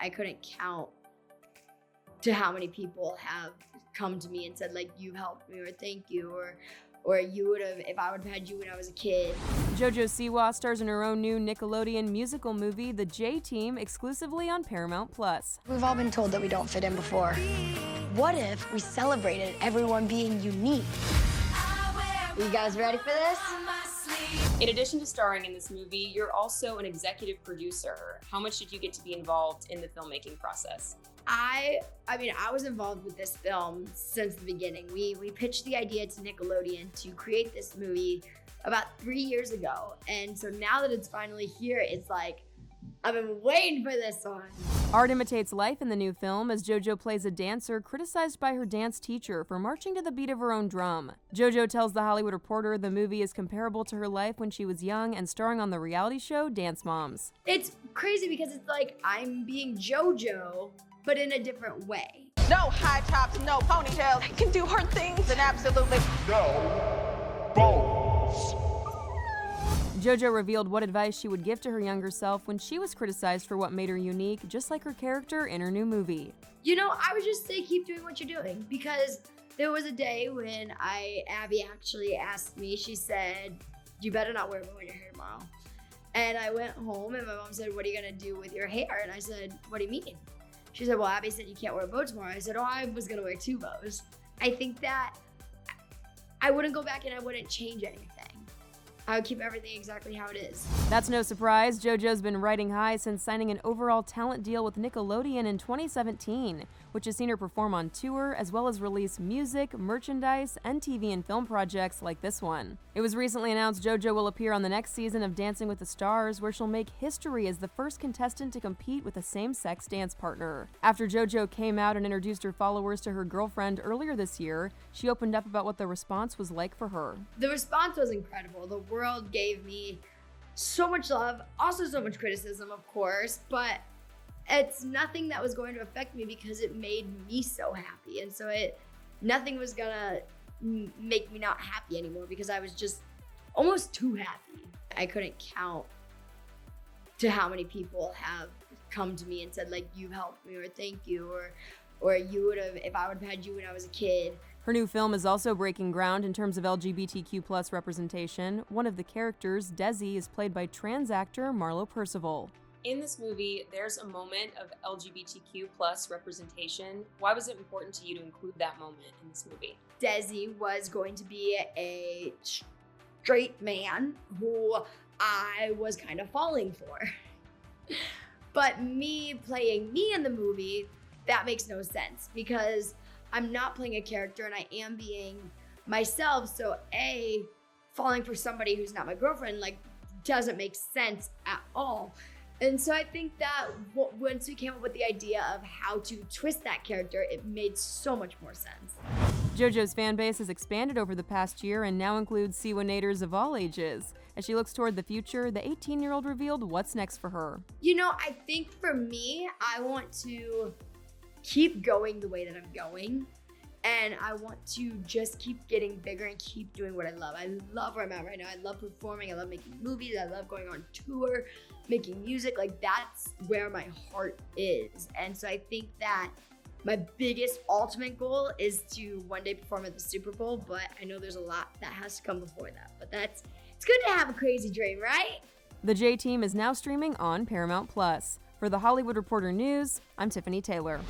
I couldn't count to how many people have come to me and said, like, you helped me, or thank you, or you would have, if I would have had you when I was a kid. JoJo Siwa stars in her own new Nickelodeon musical movie, The J Team, exclusively on Paramount+. We've all been told that we don't fit in before. What if we celebrated everyone being unique? Are you guys ready for this? In addition to starring in this movie, you're also an executive producer. How much did you get to be involved in the filmmaking process? I was involved with this film since the beginning. We pitched the idea to Nickelodeon to create this movie about 3 years ago. And so now that it's finally here, it's like, I've been waiting for this one. Art imitates life in the new film as JoJo plays a dancer criticized by her dance teacher for marching to the beat of her own drum. JoJo tells The Hollywood Reporter the movie is comparable to her life when she was young and starring on the reality show Dance Moms. It's crazy because it's like I'm being JoJo, but in a different way. No high tops, no ponytails. I can do hard things and absolutely no balls. JoJo revealed what advice she would give to her younger self when she was criticized for what made her unique, just like her character in her new movie. You know, I would just say keep doing what you're doing, because there was a day when Abby actually asked me, she said, you better not wear a bow in your hair tomorrow. And I went home and my mom said, what are you gonna do with your hair? And I said, what do you mean? She said, well, Abby said you can't wear a bow tomorrow. I said, oh, I was gonna wear 2 bows. I think that I wouldn't go back and I wouldn't change anything. I would keep everything exactly how it is. That's no surprise. JoJo's been riding high since signing an overall talent deal with Nickelodeon in 2017, which has seen her perform on tour as well as release music, merchandise, and TV and film projects like this one. It was recently announced JoJo will appear on the next season of Dancing with the Stars, where she'll make history as the first contestant to compete with a same-sex dance partner. After JoJo came out and introduced her followers to her girlfriend earlier this year, she opened up about what the response was like for her. The response was incredible. The world gave me so much love, also so much criticism, of course, but it's nothing that was going to affect me because it made me so happy. And so nothing was gonna make me not happy anymore because I was just almost too happy. I couldn't count to how many people have come to me and said, like, you helped me, or thank you, or you would have, if I would have had you when I was a kid. Her new film is also breaking ground in terms of LGBTQ+ representation. One of the characters, Desi, is played by trans actor Marlo Percival. In this movie, there's a moment of LGBTQ+ representation. Why was it important to you to include that moment in this movie? Desi was going to be a straight man who I was kind of falling for. But me playing me in the movie, that makes no sense because I'm not playing a character and I am being myself. So falling for somebody who's not my girlfriend, like, doesn't make sense at all. And so I think that once we came up with the idea of how to twist that character, it made so much more sense. JoJo's fan base has expanded over the past year and now includes Siwa-nators of all ages. As she looks toward the future, the 18-year-old revealed what's next for her. You know, I think for me, I want to keep going the way that I'm going. And I want to just keep getting bigger and keep doing what I love. I love where I'm at right now. I love performing. I love making movies. I love going on tour, making music. Like, that's where my heart is. And so I think that my biggest ultimate goal is to one day perform at the Super Bowl, but I know there's a lot that has to come before that. But it's good to have a crazy dream, right? The J Team is now streaming on Paramount+. For The Hollywood Reporter News, I'm Tiffany Taylor.